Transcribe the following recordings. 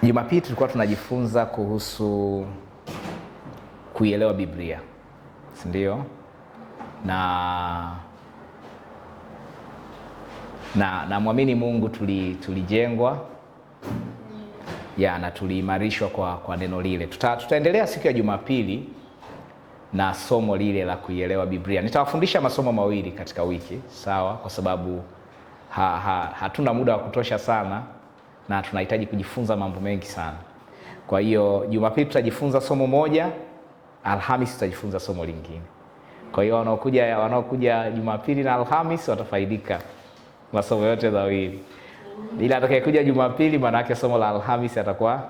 Jumapili tulikuwa tunajifunza kuhusu kuielewa Biblia, si ndio? Na muamini Mungu tulijengwa na tuliimarishwa kwa neno lile. Tutaendelea siku ya Jumapili na somo lile la kuielewa Biblia. Nitawafundisha masomo mawili katika wiki, sawa? Kwa sababu hatuna muda wa kutosha sana na tunahitaji kujifunza mambo mengi sana. Kwa hiyo Jumapili tutajifunza somo moja, Alhamisi tutajifunza somo lingine. Kwa hiyo wanaokuja Jumapili na Alhamisi watafaidika masomo yote mawili. Ila atakayekuja Jumapili maana yake somo la Alhamisi atakuwa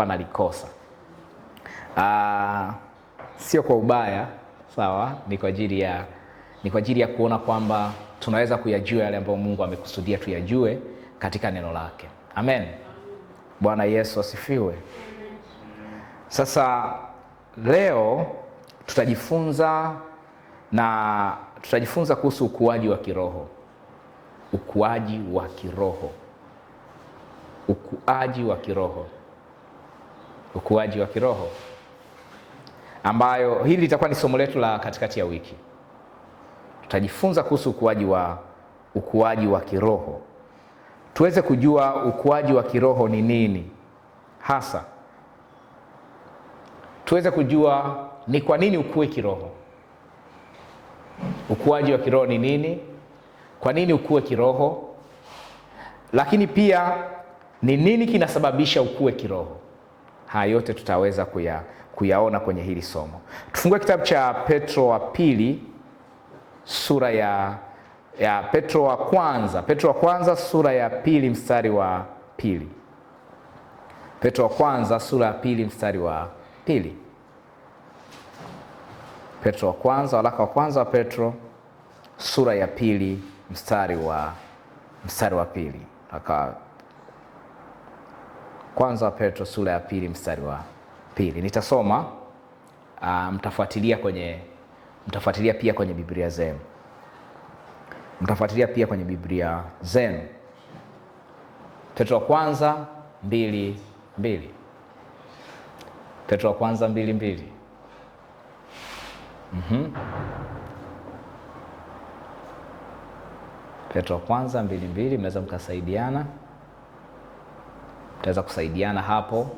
analikosa. Sio kwa ubaya, sawa? Ni kwa ajili ya kuona kwamba tunaweza kuyajua yale ambayo Mungu amekusudia tuyajue katika neno lake. Amen. Bwana Yesu asifiwe. Sasa leo tutajifunza kuhusu ukuaji wa kiroho. Ukuaji wa kiroho. Ambayo hili litakuwa ni somo letu la katikati ya wiki. Tutajifunza kuhusu ukuaji wa kiroho. Tuweze kujua ukuaji wa kiroho ni nini hasa. Tuweze kujua ni kwa nini ukue kiroho. Ukuaji wa kiroho ni nini? Kwa nini ukue kiroho? Lakini pia ni nini kinasababisha ukue kiroho? Haya yote tutaweza kuyaona kwenye hili somo. Tufungue kitabu cha Petro wa pili sura ya Petro wa kwanza sura ya pili mstari wa pili. Petro wa kwanza sura ya pili mstari wa pili. Petro wa kwanza, waraka wa kwanza wa Petro sura ya pili mstari wa pili. Kwanza wa Petro sura ya pili mstari wa pili. Nitasoma, mtafuatilia pia kwenye Biblia zenu. Petro wa kwanza 2:2. Petro wa kwanza 2:2. Petro wa kwanza 2:2, mnaweza mkasaidiana. Mtaweza kusaidiana hapo.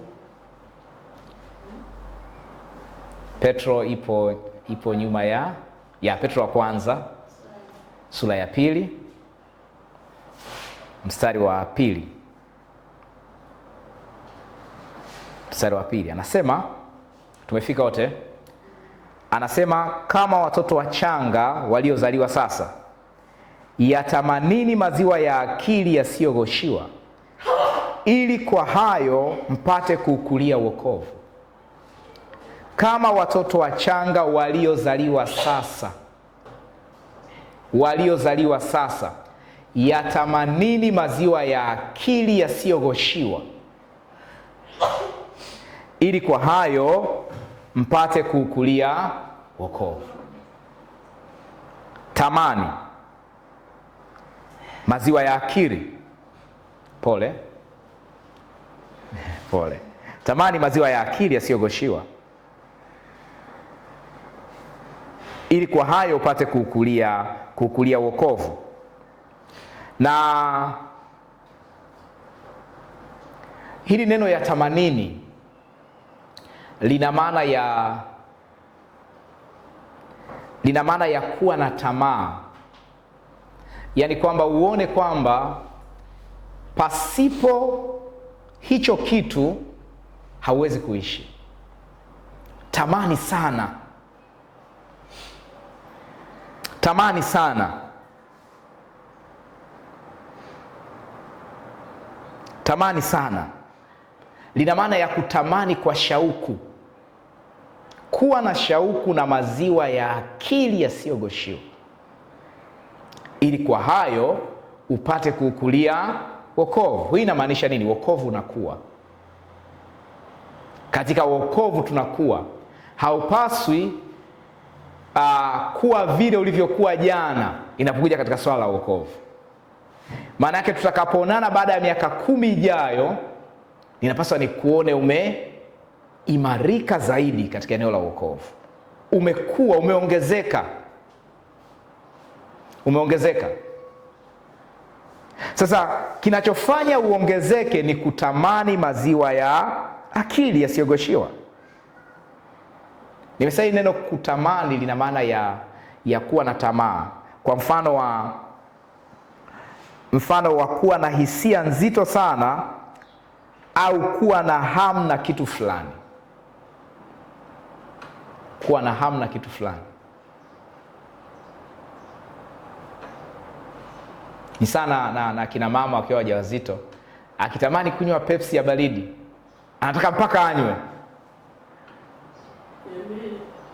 Petro ipo nyuma ya Petro wa kwanza sura ya pili mstari wa pili. Anasema, tumefika wote. Anasema, kama watoto wachanga waliozaliwa sasa, yatamanini maziwa ya akili yasiyogoshiwa, ili kwa hayo mpate kuukulia wokovu. Kama watoto wachanga waliozaliwa sasa, yatamanini maziwa ya akili yasiyogoshiwa, ili kwa hayo mpate kuukulia wokovu. Tamani maziwa ya akili. Pole. Tamani maziwa ya akili yasiyogoshiwa, ili kwa hayo upate kuukulia wokovu. Na hili neno ya tamanini lina maana ya kuwa na tamaa. Yaani kwamba uone kwamba pasipo hicho kitu hauwezi kuishi. Tamani sana. Lina maana ya kutamani kwa shauku. Kuwa na shauku na maziwa ya akili yasiyogoshiwa, ili kwa hayo upate kuukulia wokovu. Hii inamaanisha nini? Wokovu unakuwa. Katika wokovu tunakuwa. Haupaswi kuwa vile ulivyokuwa jana inapokuja katika swala la wokovu. Maana yake tutakapoonana baada ya miaka 10 ijayo, ninapaswa nikuone umeimarika zaidi katika eneo la wokovu. Umekuwa, umeongezeka. Sasa kinachofanya uongezeke ni kutamani maziwa ya akili yasiyogoshiwa. Nimesema neno kutamani lina maana ya kuwa na tamaa. Kwa mfano wa kuwa na hisia nzito sana au kuwa na hamu na kitu fulani. Kuwa na hamu na kitu fulani. Ni sana na kina mama wakiwa wajawazito, akitamani kunywa Pepsi ya baridi, anataka mpaka anywe.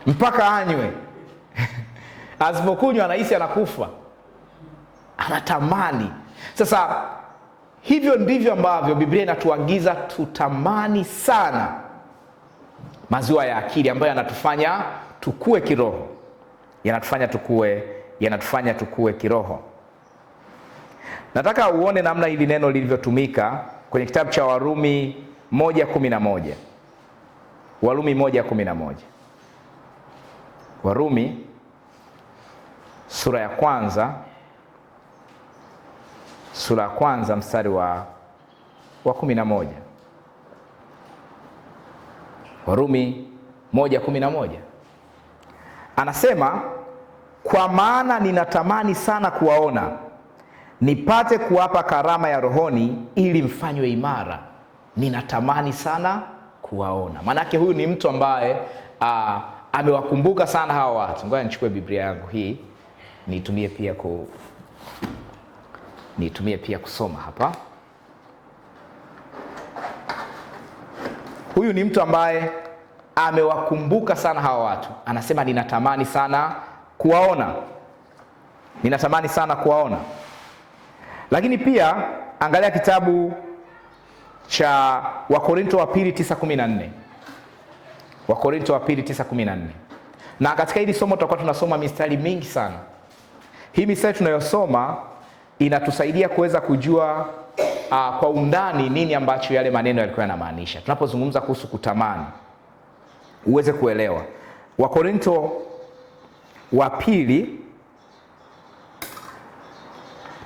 Mpaka anywe. Asipokunywa anahisi anakufa. Anatamani. Sasa hivyo ndivyo ambavyo Biblia inatuagiza tutamani sana maziwa ya akili ambayo yanatufanya tukue kiroho. Yanatufanya tukue kiroho. Nataka uone namna hili neno lilivyotumika kwenye kitabu cha Warumi 1:11. Warumi 1:11. Warumi sura ya kwanza mstari wa 11. Warumi 1:11. Anasema, kwa maana ninatamani sana kuwaona, nipate kuwapa karama ya rohoni ili mfanywe imara. Ninatamani sana kuwaona. Maanake huyu ni mtu ambaye amewakumbuka sana hawa watu. Ngoja nichukue Biblia yangu hii nitumie pia kusoma hapa. Huyu ni mtu ambaye amewakumbuka sana hawa watu. Anasema ninatamani sana kuwaona. Ninatamani sana kuwaona. Lakini pia angalia kitabu cha Wakorintho wa pili 9:14. Wakorintho wa pili 9:14. Na katika hili somo tutakuwa tunasoma mistari mingi sana. Hii mistari tunayosoma inatusaidia kuweza kujua kwa undani nini ambacho yale maneno yalikuwa yanamaanisha. Tunapozungumza kuhusu kutamani, uweze kuelewa. Wakorintho wa pili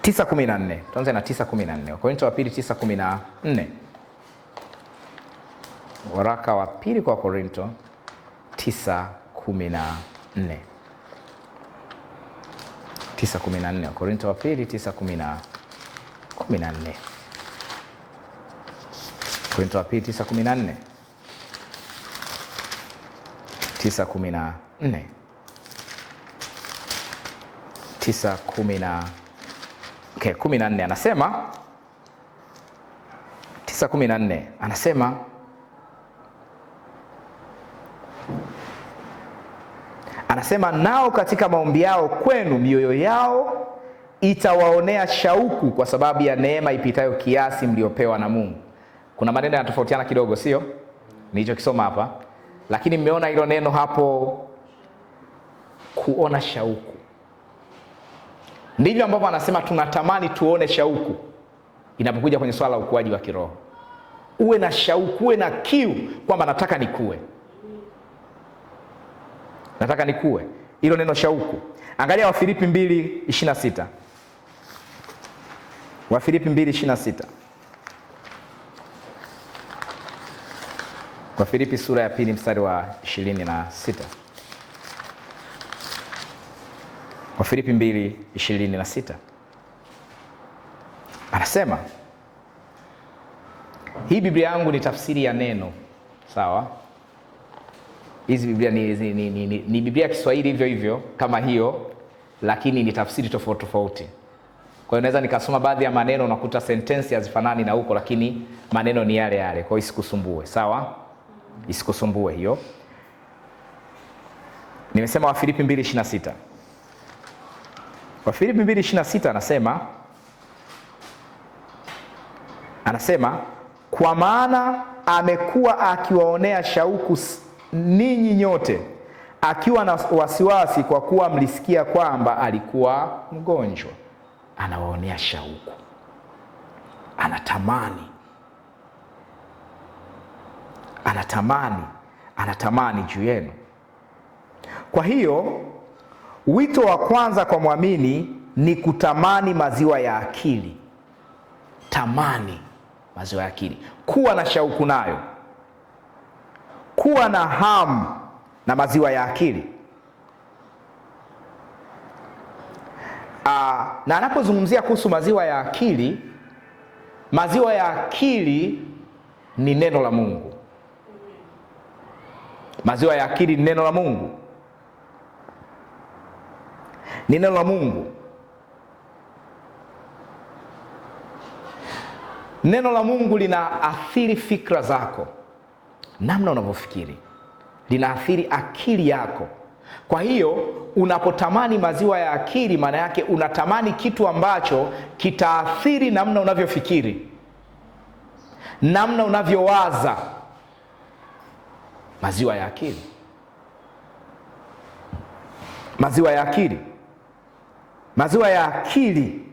9:14. Tuanze na 9:14. Wakorintho wa pili 9:14. Waraka wa pili kwa Wakorintho 9:14. 9:14. Wakorintho wa pili 9:14. Wakorintho wa pili 9:14. 9:14. 14 anasema 9:14 anasema nao katika maombi yao kwenu mioyo yao itawaonea shauku kwa sababu ya neema ipitayo kiasi mliopewa na Mungu. Kuna maneno yanatofautiana kidogo, sio? Nilichokisoma hapa. Lakini mmeona hilo neno hapo, kuona shauku. Ndivyo ambavyo anasema tunatamani tuone shauku inapokuja kwenye swala la ukuaji wa kiroho. Uwe na shauku, uwe na kiu kwamba nataka nikue. Nataka nikue. Hilo neno shauku. Angalia Wafilipi 2:26. Wafilipi 2:26. Wafilipi sura ya pili mstari wa 26. Wafilipi 2:26. Anasema, hii Biblia yangu ni tafsiri ya neno. Sawa? Hizi Biblia ni Biblia ya Kiswahili hivyo hivyo kama hiyo, lakini ni tafsiri tofauti tofauti. Kwa hiyo naweza nikasoma baadhi ya maneno unakuta sentensi hazifanani na huko, lakini maneno ni yale yale. Kwa hiyo isikusumbue, sawa? Isikusumbue hiyo. Nimesema Wafilipi 2:26. Wafilipi 2:26 anasema kwa maana amekuwa akiwaonea shauku ninyi nyote, akiwa na wasiwasi kwa kuwa mlisikia kwamba alikuwa mgonjwa. Anawaonea shauku, anatamani. anatamani juu yenu. Kwa hiyo wito wa kwanza kwa mwamini ni kutamani maziwa ya akili. Tamani maziwa ya akili, kuwa na shauku nayo, kuwa na hamu na maziwa ya akili. Na anapozungumzia kuhusu maziwa ya akili ni neno la Mungu. Maziwa ya akili ni neno la Mungu. Ni neno la Mungu. Neno la Mungu linaathiri fikra zako, namna unavyofikiri, linaathiri akili yako. Kwa hiyo unapotamani maziwa ya akili, maana yake unatamani kitu ambacho kitaathiri namna unavyofikiri, namna unavyowaza. Maziwa ya akili. Maziwa ya akili. Maziwa ya akili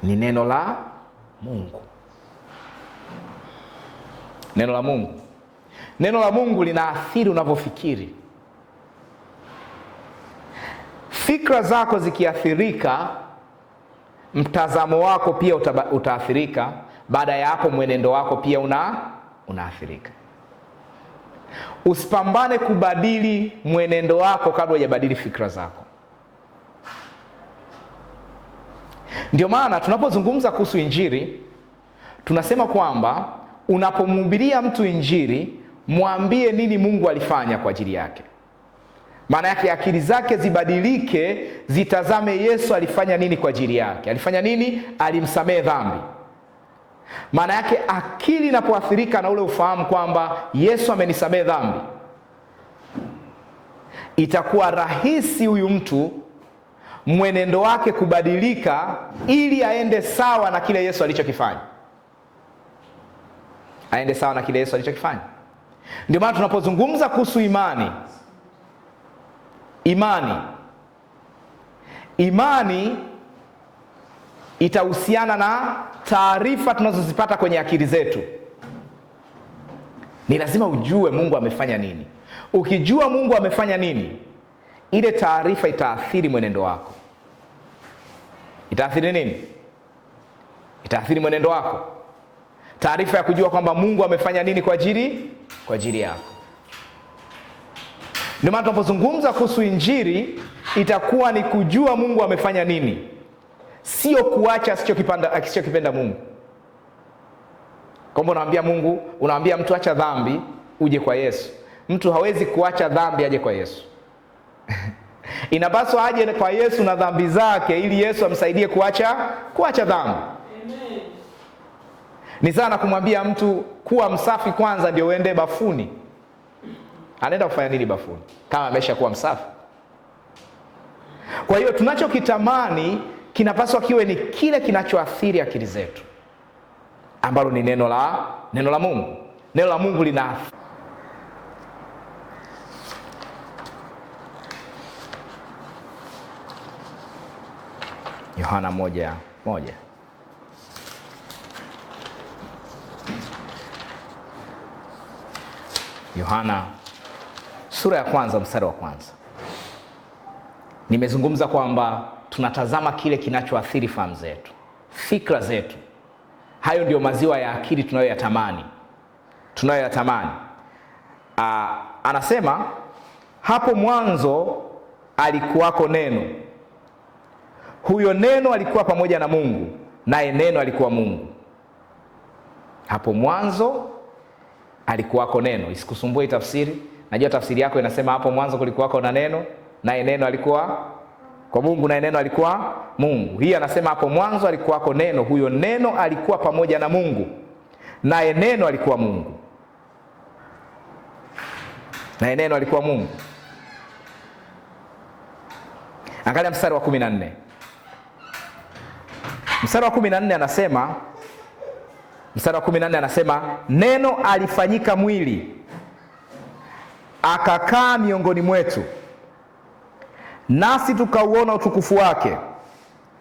ni neno la Mungu. Neno la Mungu. Neno la Mungu linaathiri unavyofikiri. Fikra zako zikiathirika, mtazamo wako pia utaathirika. Baada ya hapo mwenendo wako pia unaathirika. Usipambane kubadili mwenendo wako kabla hujabadili fikra zako. Ndio maana tunapozungumza kuhusu injili, tunasema kwamba unapomhubiria mtu injili, mwambie nini Mungu alifanya kwa ajili yake. Maana yake akili zake zibadilike, zitazame Yesu alifanya nini kwa ajili yake. Alifanya nini? Alimsamehe dhambi. Maana yake akili inapoathirika na ule ufahamu kwamba Yesu amenisamehe dhambi, itakuwa rahisi huyu mtu mwenendo wake kubadilika ili aende sawa na kile Yesu alichokifanya. Aende sawa na kile Yesu alichokifanya. Ndio maana tunapozungumza kuhusu imani itahusiana na taarifa tunazozipata kwenye akili zetu. Ni lazima ujue Mungu amefanya nini. Ukijua Mungu amefanya nini, ile taarifa itaathiri mwenendo wako. Itaathiri nini? Itaathiri mwenendo wako. Taarifa ya kujua kwamba Mungu amefanya nini kwa ajili yako. Ndio maana tunapozungumza kuhusu injili, itakuwa ni kujua Mungu amefanya nini, sio kuacha asichokipenda Mungu. Kwamba unaambia mtu acha dhambi uje kwa Yesu. Mtu hawezi kuacha dhambi aje kwa Yesu. Inapaswa aje kwa Yesu na dhambi zake ili Yesu amsaidie kuacha dhambi. Amen. Ni sana kumwambia mtu kuwa msafi kwanza ndio uende bafuni. Anaenda kufanya nini bafuni kama amesha kuwa msafi? Kwa hiyo tunachokitamani kinapaswa kiwe ni kile kinachoathiri akili zetu, ambalo ni neno la Mungu. Neno la Mungu linaathiri. Yohana 1:1. Yohana sura ya 1 mstari wa 1. Nimezungumza kwamba tunatazama kile kinachoathiri fahamu zetu, fikra zetu. Hayo ndio maziwa ya akili tunayoyatamani. Anasema hapo mwanzo alikuwako neno. Huyo neno alikuwa pamoja na Mungu, naye neno alikuwa Mungu. Hapo mwanzo alikuwako neno. Isikusumbue tafsiri. Najua tafsiri yako inasema hapo mwanzo kulikuwako na neno, naye neno alikuwa kwa Mungu, naye neno alikuwa Mungu. Hii anasema hapo mwanzo alikuwako neno. Huyo neno alikuwa pamoja na Mungu, naye neno alikuwa Mungu. Naye neno alikuwa Mungu. Angalia mstari wa 14. Mstari wa 14 anasema neno alifanyika mwili akakaa miongoni mwetu, nasi tukauona utukufu wake,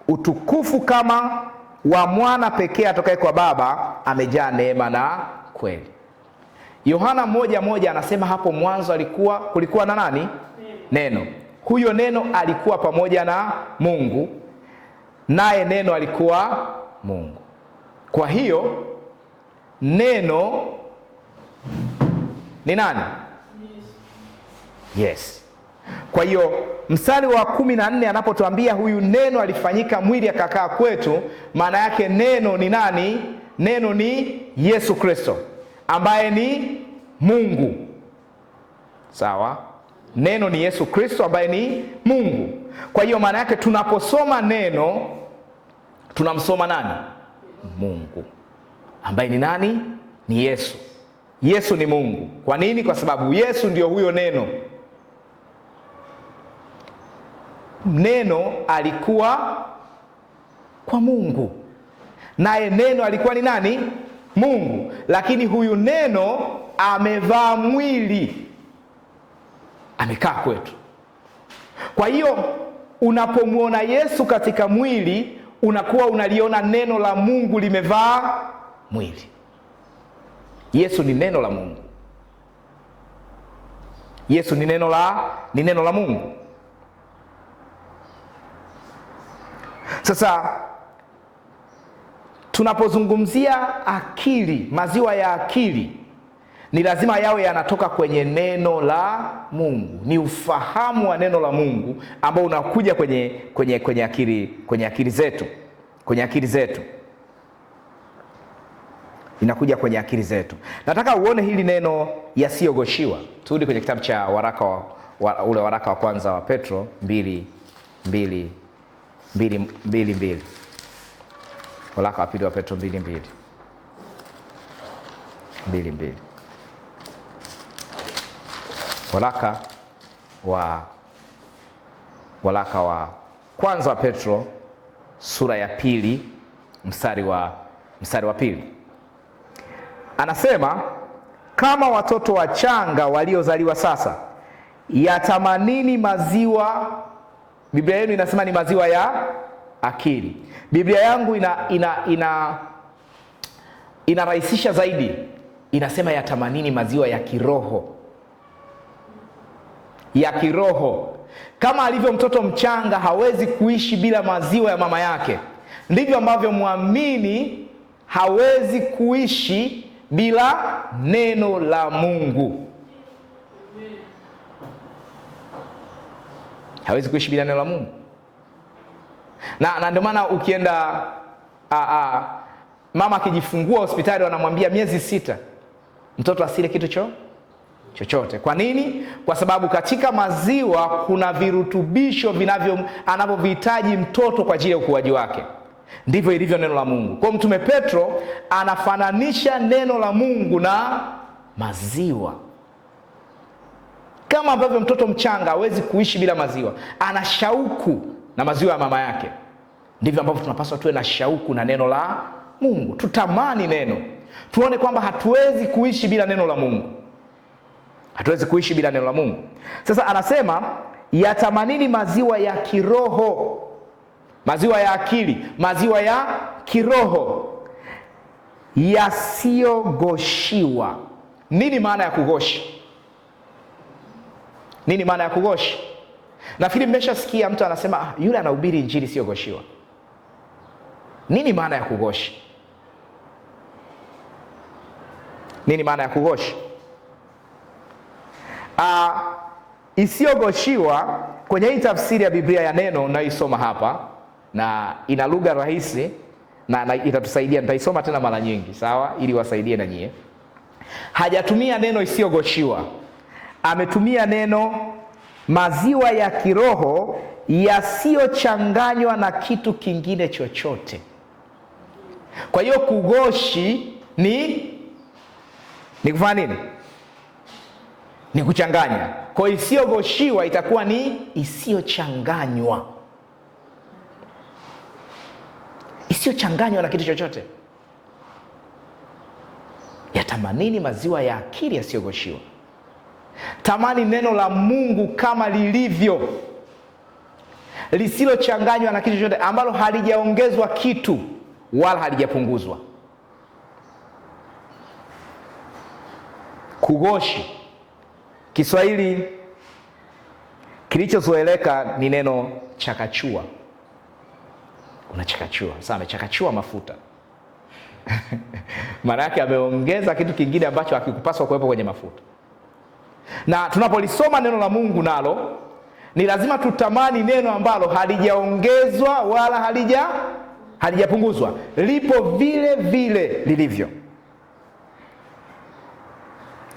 utukufu kama wa mwana pekee atokaye kwa Baba, amejaa neema na kweli. Yohana 1:1 anasema hapo mwanzo kulikuwa na nani? Neno. Huyo neno alikuwa pamoja na Mungu, naye neno alikuwa Mungu. Kwa hiyo neno ni nani? Yes. Kwa hiyo mstari wa 14 anapotuambia huyu neno alifanyika mwili akakaa kwetu, maana yake neno ni nani? Neno ni Yesu Kristo ambaye ni Mungu. Sawa? Neno ni Yesu Kristo ambaye ni Mungu. Kwa hiyo maana yake tunaposoma neno tunamsoma nani? Mungu ambaye ni nani? Ni Yesu. Yesu ni Mungu. Kwa nini? Kwa sababu Yesu ndio huyo neno. Neno alikuwa kwa Mungu, naye neno alikuwa ni nani? Mungu. Lakini huyu neno amevaa mwili, amekaa kwetu. Kwa hiyo unapomwona Yesu katika mwili, unakuwa unaliona neno la Mungu limevaa mwili. Yesu ni neno la Mungu. Yesu ni neno la Mungu. Sasa tunapozungumzia akili, maziwa ya akili, ni lazima yawe yanatoka kwenye neno la Mungu. Ni ufahamu wa neno la Mungu ambao unakuja kwenye akili zetu. Inakuja kwenye akili zetu. Nataka uone hili neno yasiyogoshiwa. Turudi kwenye kitabu cha waraka wa kwanza wa Petro 2:2. Waraka wa pili wa Petro 2:2. Waraka wa kwanza wa Petro sura ya 2 mstari wa pili. Anasema, kama watoto wachanga waliozaliwa sasa, yatamanini maziwa. Biblia yenu inasema ni maziwa ya akili. Biblia yangu inarahisisha zaidi, inasema yatamanini maziwa ya kiroho. Ya kiroho. Kama alivyo mtoto mchanga hawezi kuishi bila maziwa ya mama yake, ndivyo ambavyo muamini hawezi kuishi bila neno la Mungu. Hawezi kuishi bila neno la Mungu. Na ndio maana ukienda mama akijifungua hospitali wanamwambia miezi 6 mtoto asile kitu chochote. Kwa nini? Kwa sababu katika maziwa kuna virutubisho anavyohitaji mtoto kwa ajili ya ukuaji wake. Ndivyo ilivyo neno la Mungu. Kwa Mtume Petro anafananisha neno la Mungu na maziwa. Kama ambavyo mtoto mchanga hawezi kuishi bila maziwa, ana shauku na maziwa ya mama yake, ndivyo ambavyo tunapaswa tuwe na shauku na neno la Mungu. Tutamani neno. Tuone kwamba hatuwezi kuishi bila neno la Mungu. Hatuwezi kuishi bila neno la Mungu. Sasa anasema yatamanini maziwa ya kiroho, maziwa ya akili, maziwa ya kiroho yasiyogoshiwa. Nini maana ya kugoshi? Nini maana ya kugoshi? Nafikiri mmeshasikia mtu anasema yule anahubiri injili isiyogoshiwa. Nini maana ya kugoshi? Nini maana ya kugoshi? Isiyogoshiwa kwenye hii tafsiri ya Biblia ya neno naisoma hapa, na ina lugha rahisi na itatusaidia. Nitaisoma tena mara nyingi, sawa, ili wasaidie na nyie. Hajatumia neno isiyogoshiwa, ametumia neno maziwa ya kiroho yasiyochanganywa na kitu kingine chochote. Kwa hiyo kugoshi ni kufanya nini? Ni kuchanganya. Kwa hiyo isiyogoshiwa itakuwa ni isiyochanganywa, isiyochanganywa na kitu chochote. Yatamanini maziwa ya akili yasiyogoshiwa. Tamani neno la Mungu kama lilivyo, lisilochanganywa na kitu chochote, ambalo halijaongezwa kitu wala halijapunguzwa. Kugoshi, Kiswahili kilichozoeleka ni neno chakachua. Unachakachua. Sasa amechakachua mafuta. Maana yake ameongeza kitu kingine ambacho hakikupaswa kuwepo kwenye mafuta. Na tunapolisoma neno la Mungu nalo ni lazima tutamani neno ambalo halijaongezwa wala halijapunguzwa. Lipo vile vile lilivyo.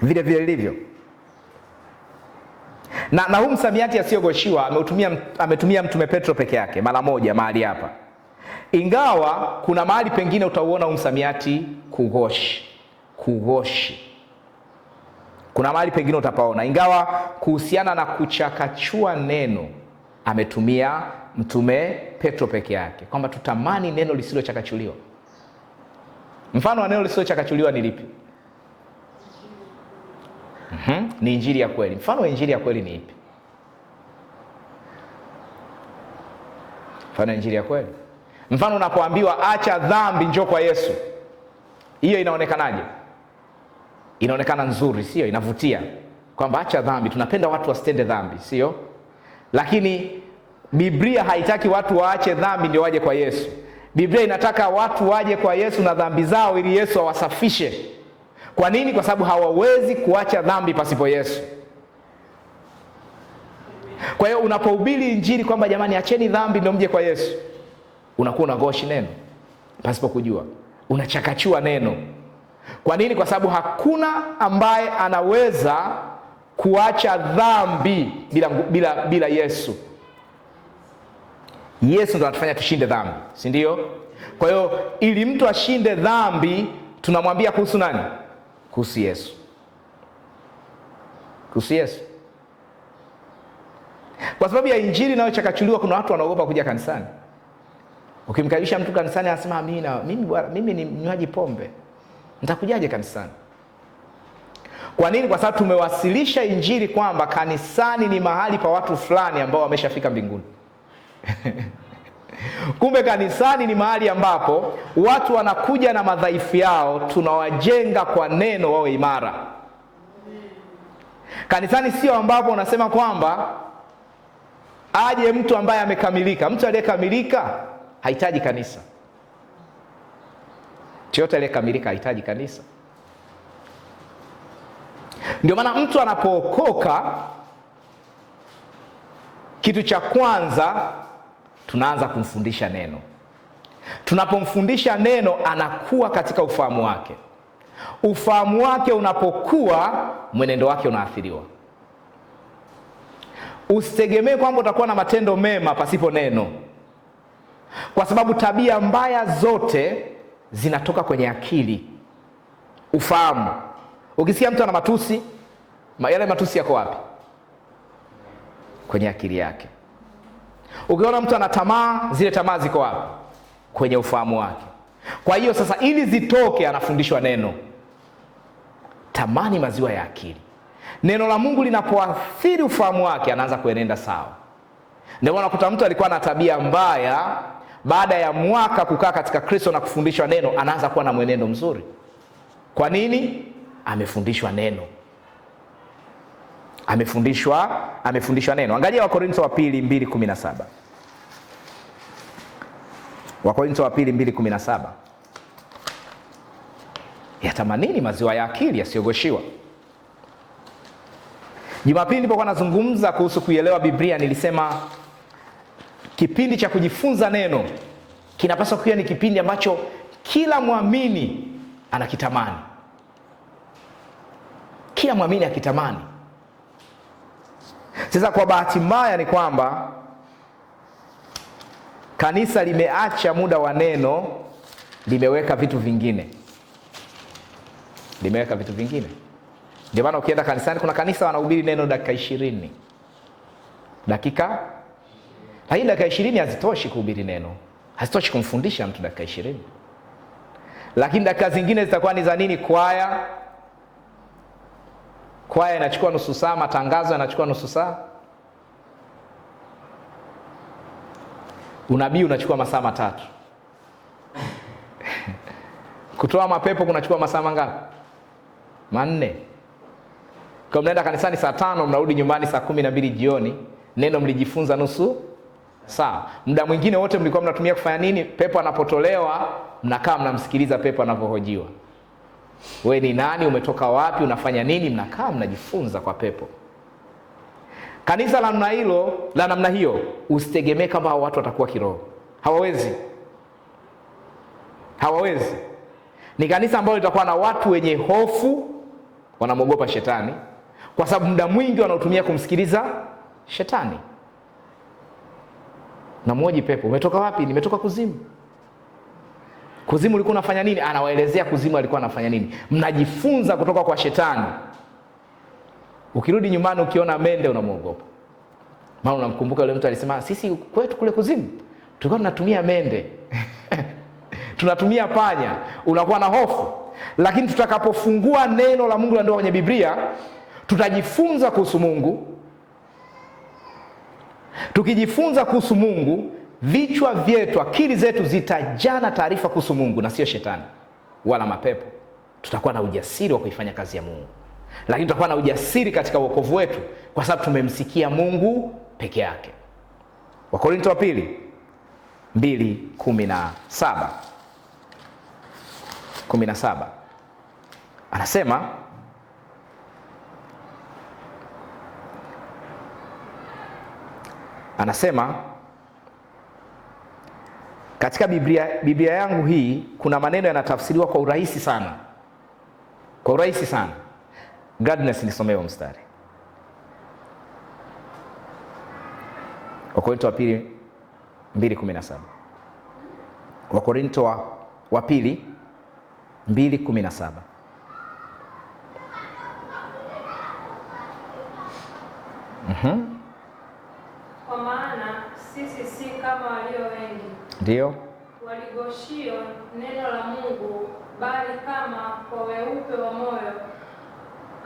Vile vile lilivyo. Na huu msamiati asiyogoshiwa ametumia Mtume Petro peke yake mara moja mahali hapa. Ingawa kuna mahali pengine utauona huu msamiati kugoshi. Kuna mahali pengine utapaona. Ingawa kuhusiana na kuchakachua neno ametumia Mtume Petro peke yake, kwamba tutamani neno lisilochakachuliwa. Mfano wa neno lisilochakachuliwa ni lipi? Ni injili ya kweli. Mfano wa injili ya kweli ni ipi? Mfano wa injili ya kweli. Mfano unapoambiwa acha dhambi, njoo kwa Yesu. Hiyo inaonekanaje? Inaonekana nzuri, sio? Inavutia. Kwamba acha dhambi, tunapenda watu wasitende dhambi, sio? Lakini Biblia haitaki watu waache dhambi ndio waje kwa Yesu. Biblia inataka watu waje kwa Yesu na dhambi zao ili Yesu awasafishe. Kwa nini? Kwa sababu hawawezi kuacha dhambi pasipo Yesu. Kwa hiyo unapohubiri injili kwamba jamani acheni dhambi ndio mje kwa Yesu, unakuwa unagoshi neno pasipo kujua. Unachakachua neno. Kwa nini? Kwa sababu hakuna ambaye anaweza kuacha dhambi bila Yesu. Yesu ndo anatufanya tushinde dhambi, si ndio? Kwa hiyo ili mtu ashinde dhambi tunamwambia kuhusu nani? Kuhusu Yesu. Kuhusu Yesu. Kwa sababu ya injili inayochakachuliwa kuna watu wanaogopa kuja kanisani. Ukimkaribisha mtu kanisani anasema amina, mimi ni mnywaji pombe, nitakujaje kanisani? Kwa nini? Kwa sababu tumewasilisha injili kwamba kanisani ni mahali pa watu fulani ambao wameshafika mbinguni. Kumbe kanisani ni mahali ambapo watu wanakuja na madhaifu yao, tunawajenga kwa neno wawe imara. Kanisani sio ambapo unasema kwamba aje mtu ambaye amekamilika. Mtu aliyekamilika hahitaji kanisa. Yote aliyekamilika hahitaji kanisa. Ndio maana mtu anapookoka, kitu cha kwanza tunaanza kumfundisha neno. Tunapomfundisha neno anakuwa katika ufahamu wake. Ufahamu wake unapokuwa, mwenendo wake unaathiriwa. Usitegemee kwamba utakuwa na matendo mema pasipo neno, kwa sababu tabia mbaya zote zinatoka kwenye akili, ufahamu. Ukisikia mtu ana matusi, yale matusi yako wapi? Kwenye akili yake. Ukiona mtu ana tamaa, zile tamaa ziko wapi? Kwenye ufahamu wake. Kwa hiyo sasa ili zitoke anafundishwa neno. Tamani maziwa ya akili. Neno la Mungu linapoathiri ufahamu wake anaanza kuenenda sawa. Ndio maana kuta mtu alikuwa na tabia mbaya, baada ya mwaka kukaa katika Kristo na kufundishwa neno anaanza kuwa na mwenendo mzuri. Kwa nini? Amefundishwa neno. Amefundishwa neno. Angalia Wakorintho wa pili 2:17. Wakorintho wa pili 2:17. Yatamanini maziwa ya akili yasiyogoshiwa. Jumapili nilipokuwa nazungumza kuhusu kuielewa Biblia nilisema kipindi cha kujifunza neno kinapaswa kuwa ni kipindi ambacho kila muamini anakitamani. Kila muamini akitamani. Sasa kwa bahati mbaya ni kwamba kanisa limeacha muda wa neno, limeweka vitu vingine. Ndio maana ukienda kanisani, kuna kanisa wanahubiri neno dakika 20. Lakini dakika 20 hazitoshi kuhubiri neno. Hazitoshi kumfundisha mtu dakika 20. Lakini dakika zingine zitakuwa ni za nini? Kwaya inachukua nusu saa, matangazo yanachukua nusu saa. Unabii unachukua masaa 3. Kutoa mapepo kunachukua masaa mangapi? 4. Kwa mnaenda kanisani saa 5, mnarudi nyumbani saa 12 jioni, neno mlijifunza nusu saa. Muda mwingine wote mlikuwa mnatumia kufanya nini? Pepo anapotolewa, mnakaa mnamsikiliza pepo anapohojiwa. Wewe ni nani? Umetoka wapi? Unafanya nini? Mnakaa mnajifunza kwa pepo. Kanisa la namna hiyo, usitegemee kama watu watakuwa kiroho. Hawawezi. Ni kanisa ambalo litakuwa na watu wenye hofu, wanamwogopa shetani, kwa sababu muda mwingi wanaotumia kumsikiliza shetani. Na mmoja pepo, umetoka wapi? Nimetoka kuzimu. Kuzimu ulikuwa unafanya nini? Anawaelezea kuzimu alikuwa anafanya nini. Mnajifunza kutoka kwa shetani. Ukirudi nyumbani ukiona mende unamwogopa. Maana unamkumbuka yule mtu alisema, sisi kwetu kule kuzimu tulikuwa tunatumia mende. Tunatumia panya. Unakuwa na hofu. Lakini tutakapofungua neno la Mungu la ndoa kwenye Biblia, tutajifunza kuhusu Mungu. Tukijifunza kuhusu Mungu, vichwa vyetu, akili zetu zitajana taarifa kuhusu Mungu na sio shetani wala mapepo. Tutakuwa na ujasiri wa kuifanya kazi ya Mungu. Lakini tutakuwa na ujasiri katika wokovu wetu kwa sababu tumemsikia Mungu peke yake. Wakorintho wa pili 2:17. 17. Anasema katika Biblia yangu hii kuna maneno yanatafsiriwa kwa urahisi sana. Gladness, nisomee mstari. Wakorintho wa pili 2:17. Wakorintho wa pili 2:17. Kwa maana sisi si kama walio wengi, ndio waligoshio neno la Mungu, bali kama kwa weupe wa moyo,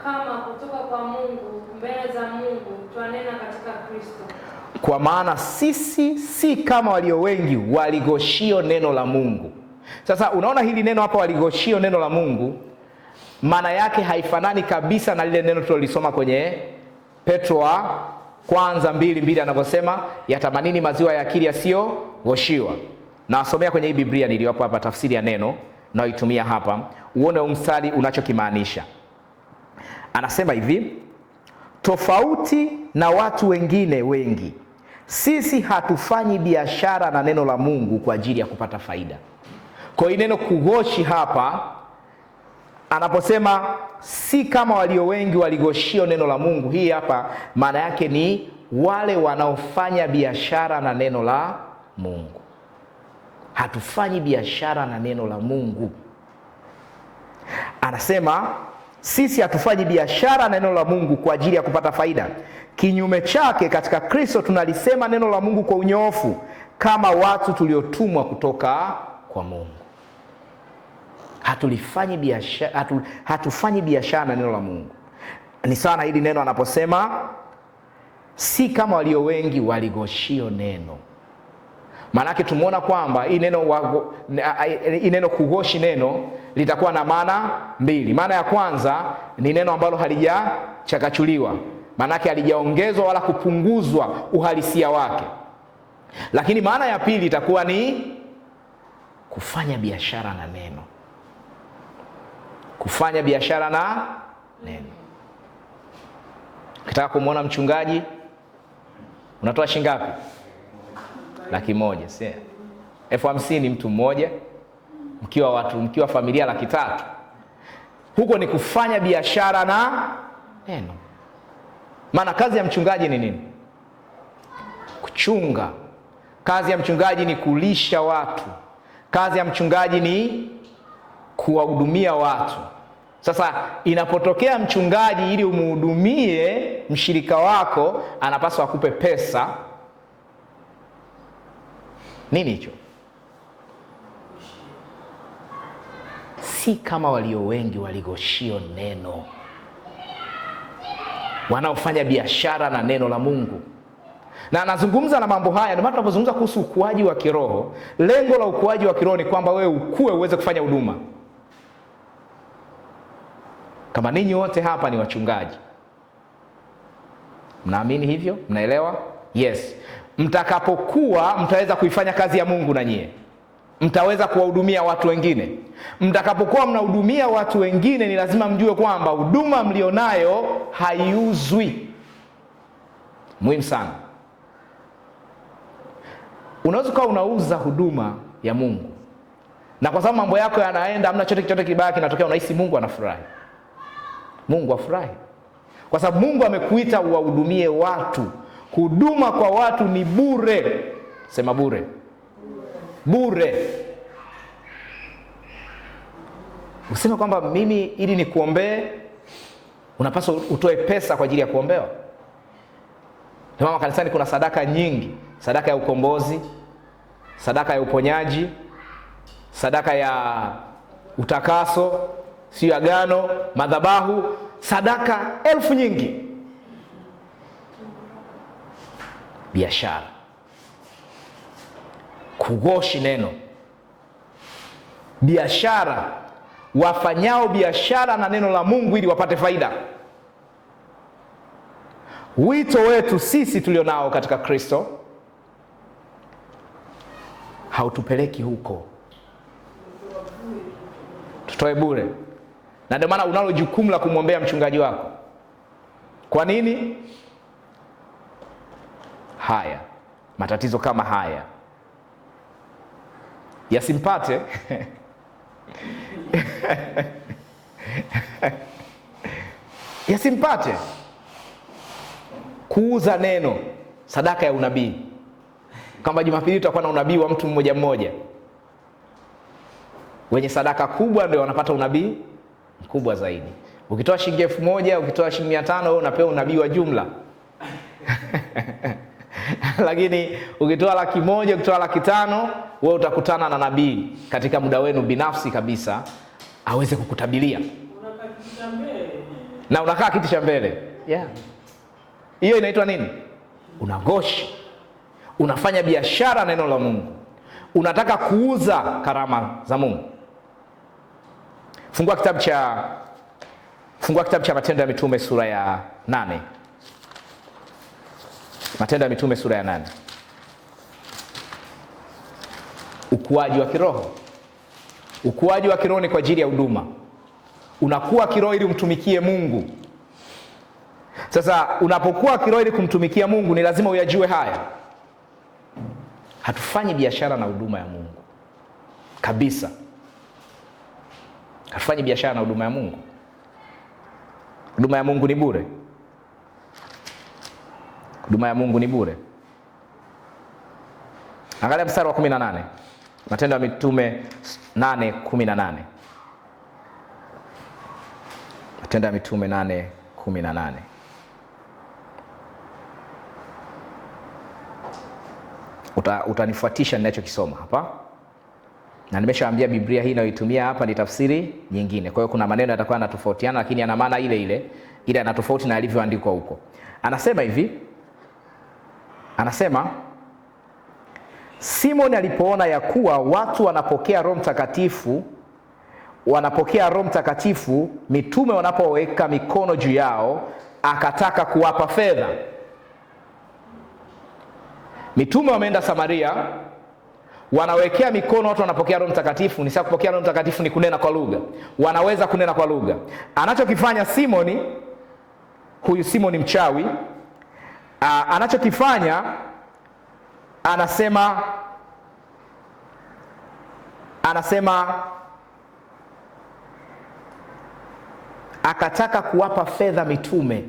kama kutoka kwa Mungu, mbele za Mungu twanena katika Kristo. Kwa maana sisi si kama walio wengi, waligoshio neno la Mungu. Sasa unaona hili neno hapa, waligoshio neno la Mungu, maana yake haifanani kabisa na lile neno tulolisoma kwenye Petro wa kwanza 2:2 anavyosema, yatamanini maziwa ya akili yasiyogoshiwa. Na wasomea kwenye hii Biblia niliyopo hapa tafsiri ya neno na itumia hapa, uone mstari unachokimaanisha. Anasema hivi, tofauti na watu wengine wengi, sisi hatufanyi biashara na neno la Mungu kwa ajili ya kupata faida. Kwa hiyo neno kugoshi hapa, anaposema si kama walio wengi waligoshio neno la Mungu, hii hapa maana yake ni wale wanaofanya biashara na neno la Mungu. Hatufanyi biashara na neno la Mungu. Anasema sisi hatufanyi biashara na neno la Mungu kwa ajili ya kupata faida. Kinyume chake, katika Kristo tunalisema neno la Mungu kwa unyoofu, kama watu tuliotumwa kutoka kwa Mungu. Hatufanyi biashara na neno la Mungu. Ni sana hili neno anaposema si kama walio wengi waligoshio neno. Maana yake tumeona kwamba hii neno kugoshi neno litakuwa na maana mbili. Maana ya kwanza ni neno ambalo halijachakachuliwa, maana yake halijaongezwa wala kupunguzwa uhalisia wake. Lakini maana ya pili itakuwa ni kufanya biashara na neno. Kufanya biashara na neno. Ukitaka kumwona mchungaji unatoa shilingi ngapi? 100,000, si? 50,000 mtu mmoja, mkiwa familia 300,000. Huko ni kufanya biashara na neno. Maana kazi ya mchungaji ni nini? Kuchunga. Kazi ya mchungaji ni kulisha watu. Kazi ya mchungaji ni kuwahudumia watu. Sasa inapotokea mchungaji ili umhudumie mshirika wako anapaswa akupe pesa, nini hicho? Si kama walio wengi waligoshio neno, wanaofanya biashara na neno la Mungu. Na anazungumza na mambo haya, ndio maana tunapozungumza kuhusu ukuaji wa kiroho, lengo la ukuaji wa kiroho ni kwamba wewe ukue uweze kufanya huduma. Kama ninyi wote hapa ni wachungaji, Mnaamini hivyo? Mnaelewa? Yes. Mtakapokuwa mtaweza kuifanya kazi ya Mungu na nyie, mtaweza kuwahudumia watu wengine. Mtakapokuwa mnahudumia watu wengine, ni lazima mjue kwamba huduma mlionayo haiuzwi. Muhimu sana. Unaweza kuwa unauza huduma ya Mungu, na kwa sababu mambo yako yanaenda, hamna chochote kibaya kinatokea, unahisi Mungu anafurahi. Mungu afurahi, kwa sababu Mungu amekuita uwahudumie watu. Huduma kwa watu ni bure. Sema bure. Bure. Useme kwamba mimi ili nikuombee unapaswa utoe pesa kwa ajili ya kuombewa. Ndio maana kanisani kuna sadaka nyingi: sadaka ya ukombozi, sadaka ya uponyaji, sadaka ya utakaso, sio agano, madhabahu, sadaka elfu nyingi. Biashara, kugoshi neno, biashara, wafanyao biashara na neno la Mungu ili wapate faida. Wito wetu sisi tulionao katika Kristo hautupeleki huko, tutoe bure. Na ndio maana unalo jukumu la kumwombea mchungaji wako. Kwa nini? Haya matatizo kama haya yasimpate yasimpate. Kuuza neno, sadaka ya unabii. Kama Jumapili tutakuwa na unabii wa mtu mmoja mmoja, wenye sadaka kubwa ndio wanapata unabii mkubwa zaidi. Ukitoa shilingi 1000, ukitoa shilingi 500, wewe unapewa unabii wa jumla. Lakini ukitoa 100,000, ukitoa 500,000, wewe utakutana na nabii katika muda wenu binafsi kabisa, aweze kukutabilia. Unakaa kiti cha mbele. Na unakaa kiti cha mbele. Yeah. Hiyo inaitwa nini? Unagoshi. Unafanya biashara neno la Mungu. Unataka kuuza karama za Mungu. Fungua kitabu cha Matendo ya Mitume sura ya 8. Matendo ya Mitume sura ya 8. Ukuaji wa kiroho. Ukuaji wa kiroho ni kwa ajili ya huduma. Unakuwa kiroho ili umtumikie Mungu. Sasa unapokuwa kiroho ili kumtumikia Mungu, ni lazima uyajue haya. Hatufanyi biashara na huduma ya Mungu kabisa. Hatufanyi biashara na huduma ya Mungu. Huduma ya Mungu ni bure. Huduma ya Mungu ni bure. Angalia mstari wa 18. Matendo ya Mitume 8:18. Matendo ya Mitume 8:18. Utanifuatisha ninachokisoma hapa. Na nimeshawaambia Biblia hii inayoitumia hapa ni tafsiri nyingine. Kwa hiyo kuna maneno yatakuwa yanatofautiana, lakini yana maana ile ile, ila yana tofauti na yalivyoandikwa huko. Anasema hivi. Anasema Simoni alipoona ya kuwa watu wanapokea Roho Mtakatifu mitume wanapoweka mikono juu yao, akataka kuwapa fedha. Mitume wameenda Samaria, wanawekea mikono, watu wanapokea Roho Mtakatifu. Ni sawa kupokea Roho Mtakatifu ni kunena kwa lugha. Wanaweza kunena kwa lugha. Anachokifanya Simoni, huyu Simoni mchawi, anachokifanya anasema akataka kuwapa fedha mitume.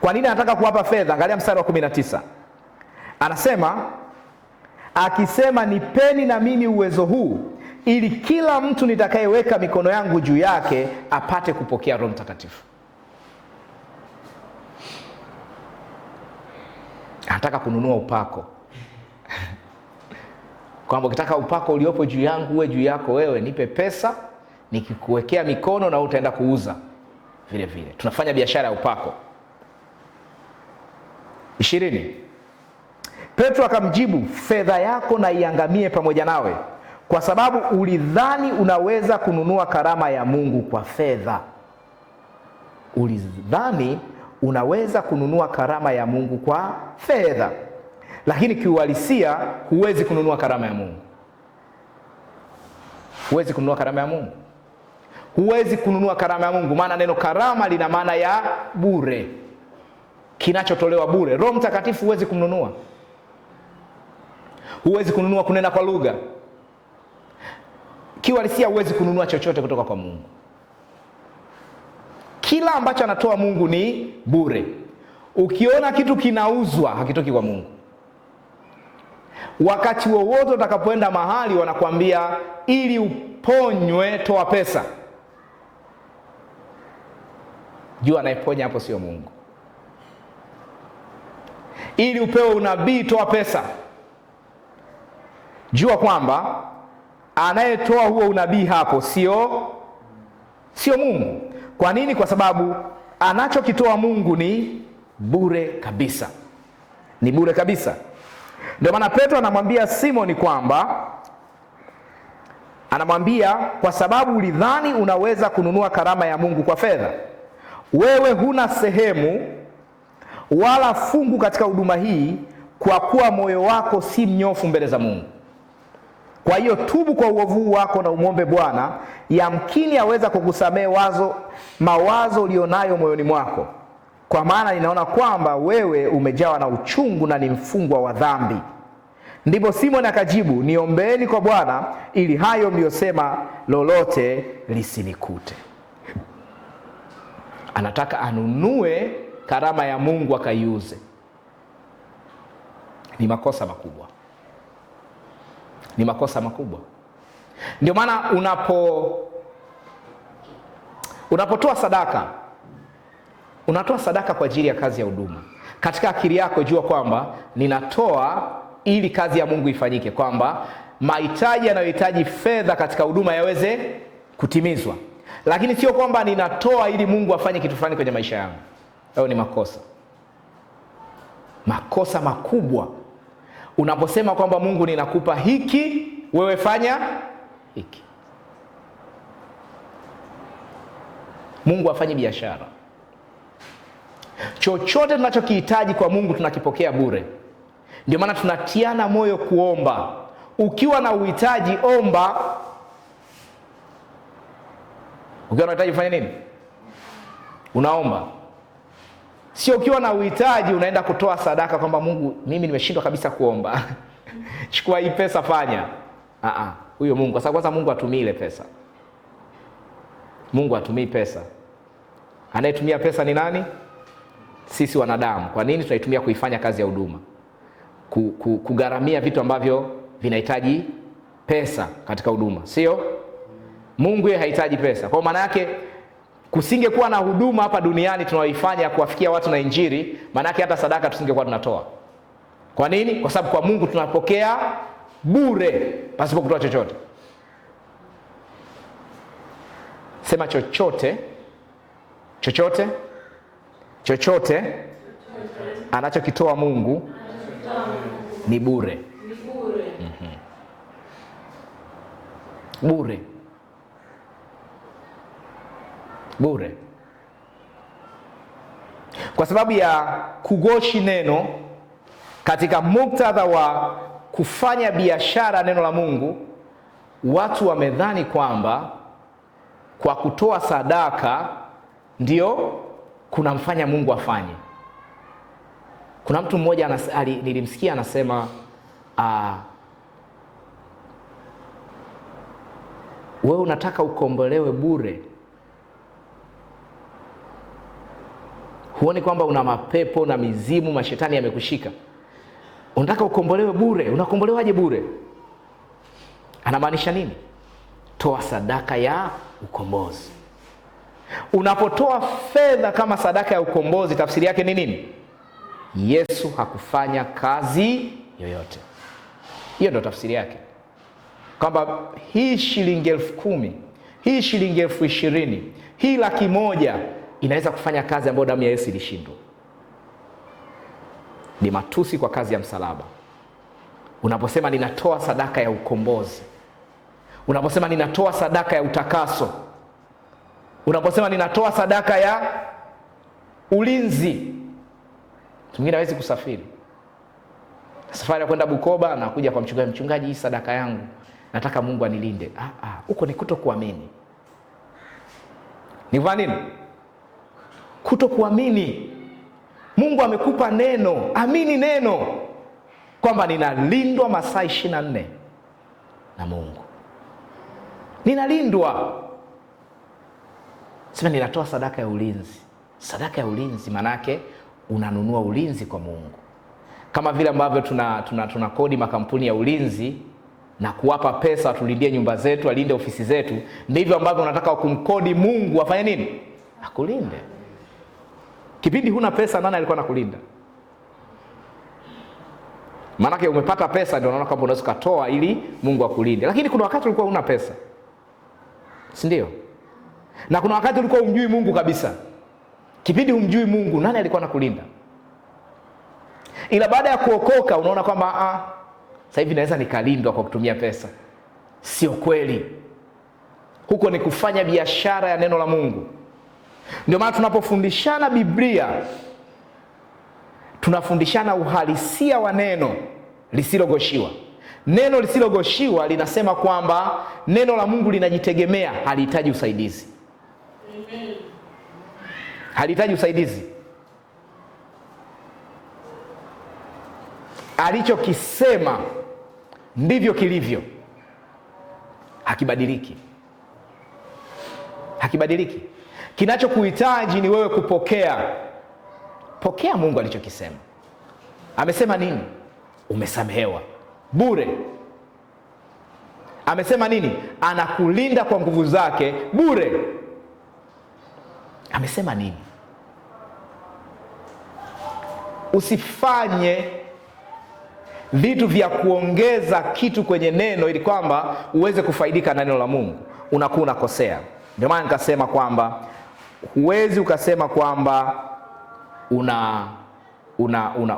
Kwa nini anataka kuwapa fedha? Angalia mstari wa 19. Anasema akisema, nipeni na mimi uwezo huu ili kila mtu nitakayeweka mikono yangu juu yake apate kupokea Roho Mtakatifu. Anataka kununua upako. Kwamba ukitaka upako uliopo juu yangu uwe juu yako wewe, nipe pesa, nikikuwekea mikono na utaenda kuuza vile vile. Tunafanya biashara ya upako. 20. Petro akamjibu, fedha yako na iangamie pamoja nawe, kwa sababu ulidhani unaweza kununua karama ya Mungu kwa fedha. Ulidhani unaweza kununua karama ya Mungu kwa fedha, lakini kiuhalisia huwezi kununua karama ya Mungu. Huwezi kununua karama ya Mungu. Huwezi kununua karama ya Mungu, maana neno karama lina maana ya bure, kinachotolewa bure. Roho Mtakatifu huwezi kumnunua. Huwezi kununua kunena kwa lugha. Kiuhalisia huwezi kununua chochote kutoka kwa Mungu. Kila ambacho anatoa Mungu ni bure. Ukiona kitu kinauzwa, hakitoki kwa Mungu. Wakati wowote utakapoenda mahali wanakuambia ili uponywe toa pesa, jua anayeponya hapo sio Mungu. Ili upewe unabii toa pesa, jua kwamba anayetoa huo unabii hapo sio Mungu. Kwa nini? Kwa sababu anachokitoa Mungu ni bure kabisa. Ni bure kabisa. Ndio maana Petro anamwambia Simoni kwamba, anamwambia kwa sababu ulidhani unaweza kununua karama ya Mungu kwa fedha, wewe huna sehemu wala fungu katika huduma hii, kwa kuwa moyo wako si mnyofu mbele za Mungu. Kwa hiyo tubu kwa uovu wako na umwombe Bwana, yamkini aweza kukusamehe mawazo ulionayo moyoni mwako, kwa maana ninaona kwamba wewe umejawa na uchungu na ni mfungwa wa dhambi. Ndipo Simoni akajibu, niombeeni kwa Bwana ili hayo mliyosema lolote lisinikute. Anataka anunue karama ya Mungu akaiuze. Ni makosa makubwa. Ni makosa makubwa. Ndio maana unapotoa sadaka, unatoa sadaka kwa ajili ya kazi ya huduma. Katika akili yako jua kwamba ninatoa ili kazi ya Mungu ifanyike, kwamba mahitaji yanayohitaji fedha katika huduma yaweze kutimizwa. Lakini sio kwamba ninatoa ili Mungu afanye kitu fulani kwenye maisha yangu. Hayo ni makosa. Makosa makubwa. Unaposema kwamba Mungu ninakupa hiki, wewe fanya hiki. Mungu afanye biashara. Chochote tunachokihitaji kwa Mungu tunakipokea bure. Ndio maana tunatiana moyo kuomba. Ukiwa na uhitaji omba. Ukiwa na uhitaji fanya nini? Unaomba. Sio ukiwa na uhitaji unaenda kutoa sadaka kwamba Mungu, mimi nimeshindwa kabisa kuomba. Chukua hii pesa fanya. Huyo Mungu, kwa sababu kwanza Mungu hatumii ile pesa. Mungu hatumii pesa. Anayetumia pesa ni nani? Sisi wanadamu. Kwa nini tunaitumia kuifanya kazi ya huduma? Kugharamia vitu ambavyo vinahitaji pesa katika huduma, sio? Mungu yeye hahitaji pesa. Kwa maana yake kusingekuwa na huduma hapa duniani tunaoifanya kuwafikia watu na injili, maana yake hata sadaka tusingekuwa tunatoa. Kwa nini? Kwa sababu kwa Mungu tunapokea bure pasipo kutoa chochote. Sema chochote. Chochote. Chochote anachokitoa Mungu ni bure. Bure. Bure. Kwa sababu ya kugoshi neno katika muktadha wa kufanya biashara neno la Mungu, watu wamedhani kwamba kwa kutoa sadaka ndio kunamfanya Mungu afanye. Kuna mtu mmoja nilimsikia anasema wewe unataka ukombolewe bure. Huoni kwamba una mapepo na mizimu, mashetani yamekushika? Unataka ukombolewe bure. Unakombolewaje bure? Anamaanisha nini? Toa sadaka ya ukombozi. Unapotoa fedha kama sadaka ya ukombozi, tafsiri yake ni nini? Yesu hakufanya kazi yoyote. Hiyo ndio tafsiri yake. Kwamba hii shilingi 10,000, hii shilingi 20,000, hii 100,000 inaweza kufanya kazi ambayo damu ya Yesu ilishindwa. Ni matusi kwa kazi ya msalaba. Unaposema ninatoa sadaka ya ukombozi, unaposema ninatoa sadaka ya utakaso, unaposema ninatoa sadaka ya Ulinzi. Mtu mwingine hawezi kusafiri, safari ya kwenda Bukoba na kuja kwa mchungaji, mchungaji, hii sadaka yangu nataka Mungu anilinde. Huko ni kutokuamini. Ni kwa nini? Kutokuamini. Mungu amekupa neno, amini neno kwamba ninalindwa masaa 24 na Mungu. Ninalindwa. Sema ninatoa sadaka ya ulinzi. Sadaka ya ulinzi manake unanunua ulinzi kwa Mungu. Kama vile ambavyo tuna kodi makampuni ya ulinzi na kuwapa pesa watulindie nyumba zetu, alinde ofisi zetu, ndivyo ambavyo unataka kumkodi Mungu afanye nini? Akulinde. Kipindi huna pesa, nani alikuwa anakulinda? Maanake umepata pesa ndio unaona kwamba unaweza kutoa ili Mungu akulinde. Lakini kuna wakati ulikuwa huna pesa, si ndio? Na kuna wakati ulikuwa humjui Mungu kabisa. Kipindi humjui Mungu, nani alikuwa anakulinda? Ila baada ya kuokoka unaona kwamba sasa hivi naweza nikalindwa kwa kutumia pesa. Sio kweli. Huko ni kufanya biashara ya neno la Mungu. Ndio maana tunapofundishana Biblia tunafundishana uhalisia wa neno lisilogoshiwa. Neno lisilogoshiwa linasema kwamba neno la Mungu linajitegemea, halihitaji usaidizi. Amen. Halihitaji usaidizi. Alichokisema ndivyo kilivyo. Hakibadiliki. Hakibadiliki. Kinachokuhitaji ni wewe kupokea. Pokea Mungu alichokisema. Amesema nini? Umesamehewa bure. Amesema nini? Anakulinda kwa nguvu zake bure. Amesema nini? Usifanye vitu vya kuongeza kitu kwenye neno ili kwamba uweze kufaidika na neno la Mungu. Unakuwa unakosea. Ndio maana nikasema kwamba huwezi ukasema kwamba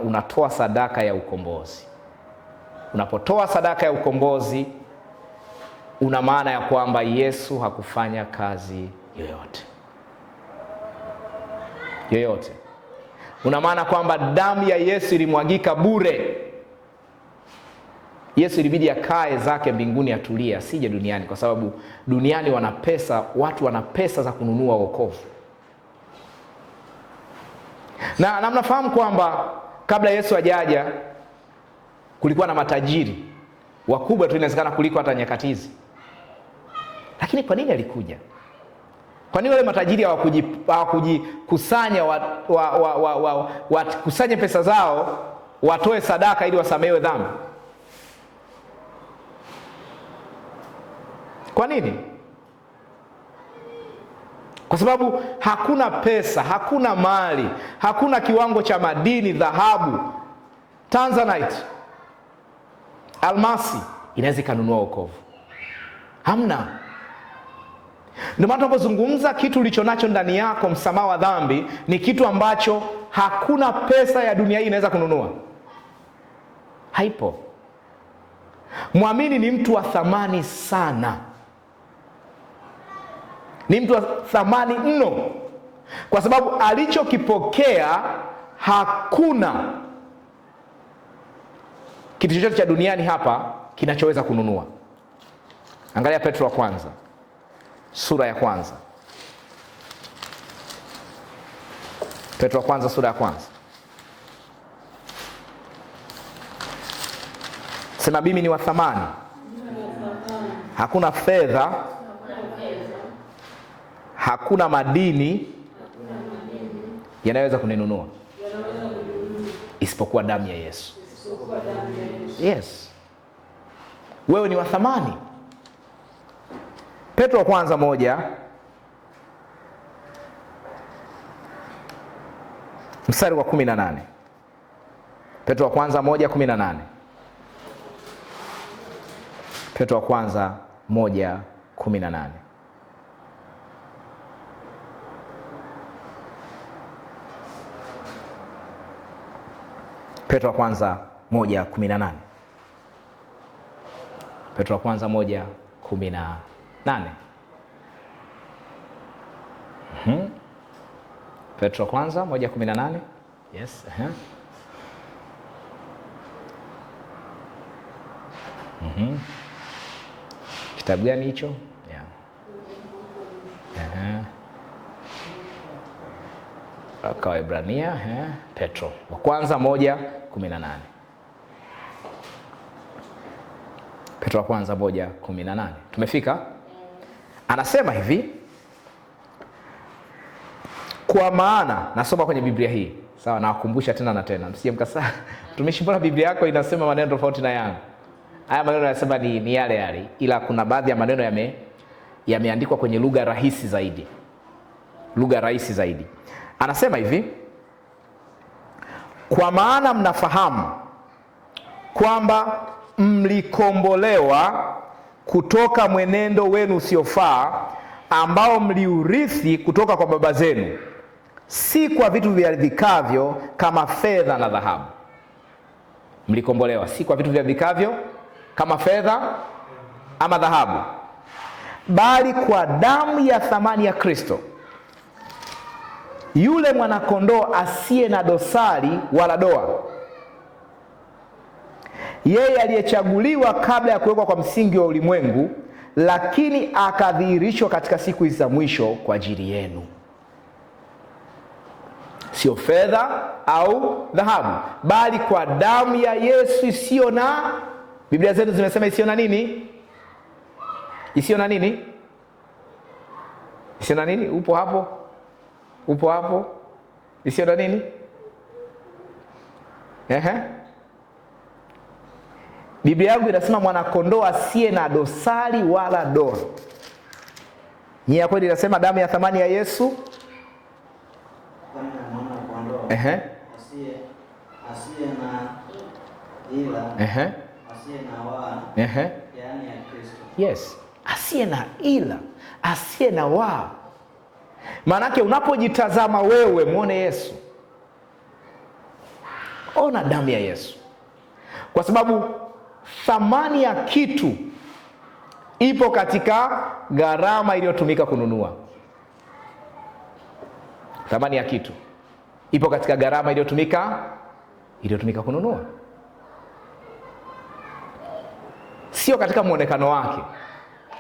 unatoa sadaka ya ukombozi. Unapotoa sadaka ya ukombozi una maana ya kwamba Yesu hakufanya kazi yoyote. Una maana kwamba damu ya Yesu ilimwagika bure. Yesu ilibidi akae zake mbinguni atulie, asije duniani, kwa sababu duniani wana pesa, watu wana pesa za kununua wokovu. Na mnafahamu kwamba kabla Yesu hajaja kulikuwa na matajiri wakubwa tu, inawezekana kuliko hata nyakati hizi. Lakini kwa nini alikuja? Kwa nini wale matajiri hawakujikusanya wakusanye pesa zao watoe sadaka ili wasamehewe dhambi? Kwa nini? Kwa sababu hakuna pesa, hakuna mali, hakuna kiwango cha madini, dhahabu, tanzanite, almasi inaweza kununua wokovu. Hamna. Ndio maana tunapozungumza kitu ulicho nacho ndani yako, msamaha wa dhambi, ni kitu ambacho hakuna pesa ya dunia hii inaweza kununua. Haipo. Muamini ni mtu wa thamani sana. Ni mtu wa thamani mno, kwa sababu alichokipokea hakuna kitu chochote cha duniani hapa kinachoweza kununua. Angalia Petro wa kwanza sura ya kwanza. Petro wa kwanza sura ya kwanza. Sema mimi ni wa thamani. Hakuna fedha, hakuna madini yanaweza kuninunua isipokuwa damu ya Yesu. Yes. Wewe ni wa thamani. Petro wa kwanza 1 mstari wa 18. Petro wa kwanza 1:18. Petro wa kwanza 1:18. Petro wa kwanza 1:18. Petro wa kwanza 1:18. Petro kwanza 1:18. Yes. Kitabu gani hicho? Kwa Waebrania, Petro wa kwanza 1:18. Petro wa kwanza 1:18. Tumefika? Anasema hivi, kwa maana nasoma kwenye Biblia hii. Sawa, nawakumbusha tena na tena. Msije mkasahau. Tumishi, mbona Biblia yako inasema maneno tofauti na yangu? Haya maneno yanasema ni yale yale, ila kuna baadhi ya maneno yameandikwa kwenye lugha rahisi zaidi. Lugha rahisi zaidi. Anasema hivi, kwa maana mnafahamu kwamba mlikombolewa kutoka mwenendo wenu usiofaa ambao mliurithi kutoka kwa baba zenu, si kwa vitu viharibikavyo kama fedha na dhahabu. Mlikombolewa si kwa vitu viharibikavyo kama fedha ama dhahabu, bali kwa damu ya thamani ya Kristo, yule mwanakondoo asiye na dosari wala doa, yeye aliyechaguliwa kabla ya kuwekwa kwa msingi wa ulimwengu, lakini akadhihirishwa katika siku hizi za mwisho kwa ajili yenu. Sio fedha au dhahabu, bali kwa damu ya Yesu isiyo na, Biblia zetu zimesema isiyo na nini? Isiyo na nini? Isiyo na nini? Upo hapo? Upo hapo? Isiyo na nini? Biblia yangu inasema mwanakondoo asiye na dosari wala doa. Nyie ya kweli inasema damu ya thamani ya Yesu. Asiye na ila, asiye na waa, yaani ya Kristo. Yes, asiye na ila, asiye na waa. Maanake unapojitazama wewe muone Yesu. Ona damu ya Yesu. Kwa sababu thamani ya kitu ipo katika gharama iliyotumika kununua. Thamani ya kitu ipo katika gharama iliyotumika kununua. Sio katika muonekano wake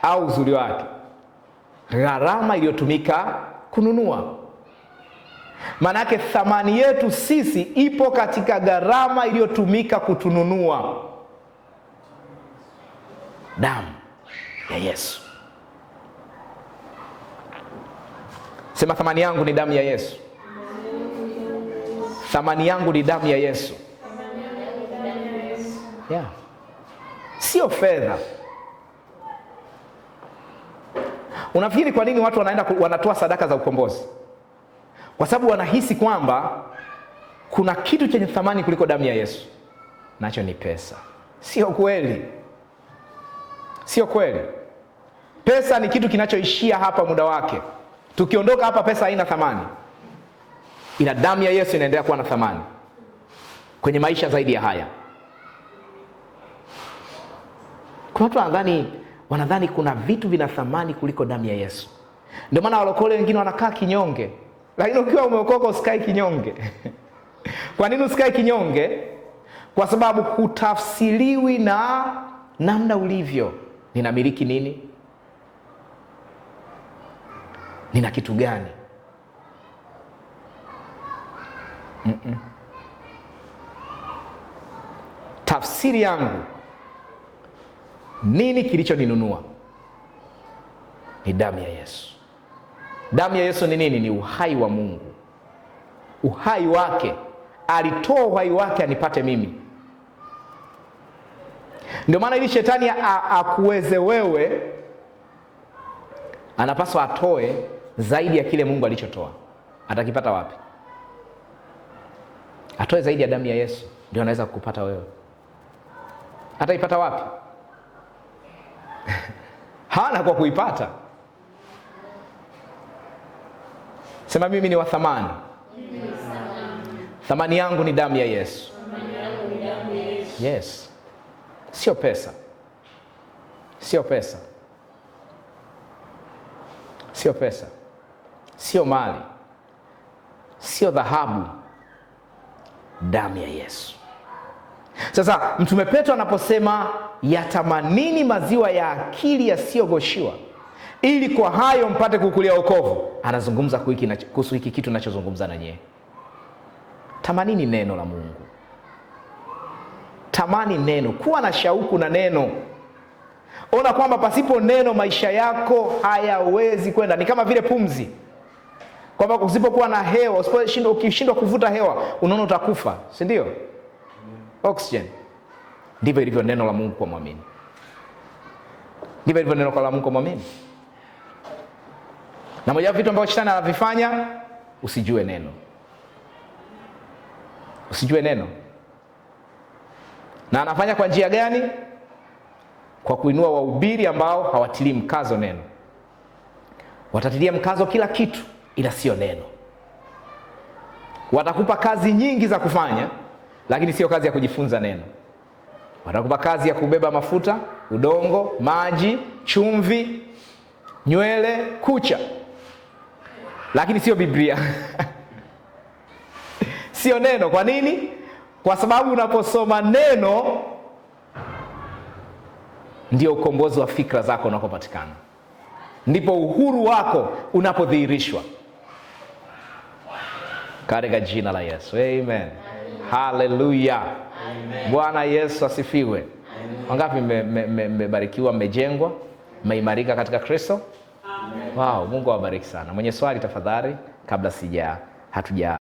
au uzuri wake. Gharama iliyotumika kununua. Manake thamani yetu sisi ipo katika gharama iliyotumika kutununua. Damu ya Yesu. Sema, thamani yangu ni damu ya Yesu. Thamani yangu ni damu ya Yesu. Yeah. Sio fedha. Unafikiri kwa nini watu wanatoa sadaka za ukombozi? Kwa sababu wanahisi kwamba kuna kitu chenye thamani kuliko damu ya Yesu, nacho ni pesa. Sio kweli. Sio kweli. Pesa ni kitu kinachoishia hapa muda wake. Tukiondoka hapa pesa haina thamani. Ila damu ya Yesu inaendelea kuwa na thamani kwenye maisha zaidi ya haya. Kuna watu wanadhani kuna vitu vina thamani kuliko damu ya Yesu. Ndio maana walokole wengine wanakaa kinyonge. Lakini ukiwa umeokoka usikae kinyonge. Kwa nini usikae kinyonge? Kwa sababu hutafsiriwi na namna ulivyo. Ninamiliki nini? Nina kitu gani? Tafsiri yangu, nini kilichoninunua? Ni damu ya Yesu. Damu ya Yesu ni nini? Ni uhai wa Mungu. Uhai wake, alitoa uhai wake anipate mimi. Ndio maana ili shetani akuweze wewe, anapaswa atoe zaidi ya kile Mungu alichotoa. Atakipata wapi? Atoe zaidi ya damu ya Yesu, ndio anaweza kukupata wewe. Ataipata wapi? Hana kwa kuipata. Sema, mimi ni wa thamani. Thamani yangu ni damu ya Yesu. Yes. Sio pesa. Sio pesa. Sio pesa. Sio mali. sio dhahabu, damu ya Yesu. Sasa Mtume Petro anaposema yatamanini maziwa ya akili yasiyogoshiwa ili kwa hayo mpate kukulia wokovu, anazungumza kuhusu hiki kitu ninachozungumza na nyie. Tamanini neno la Mungu. Tamani neno, kuwa na shauku na neno. Ona kwamba pasipo neno maisha yako hayawezi kwenda. Ni kama vile pumzi, kwamba usipokuwa na hewa, ukishindwa kuvuta hewa, unaona utakufa, si ndio? Oxygen. Ndivyo ilivyo neno la Mungu kwa muamini. Ndivyo ilivyo neno la Mungu kwa muamini. Na moja ya vitu ambavyo shetani anavifanya, usijue neno. Usijue neno. Na anafanya kwa njia gani? Kwa kuinua wahubiri ambao hawatilii mkazo neno. Watatilia mkazo kila kitu ila sio neno. Watakupa kazi nyingi za kufanya, lakini sio kazi ya kujifunza neno. Watakupa kazi ya kubeba mafuta, udongo, maji, chumvi, nywele, kucha, lakini sio Biblia. Sio neno. Kwa nini? Kwa sababu unaposoma neno ndio ukombozi wa fikra zako unakopatikana. Ndipo uhuru wako unapodhihirishwa. Katika jina la Yesu. Amen. Hallelujah. Bwana Yesu asifiwe. Wangapi mmebarikiwa, mmejengwa, mmeimarika katika Kristo? Wow, Mungu awabariki sana. Mwenye swali tafadhali kabla hatuja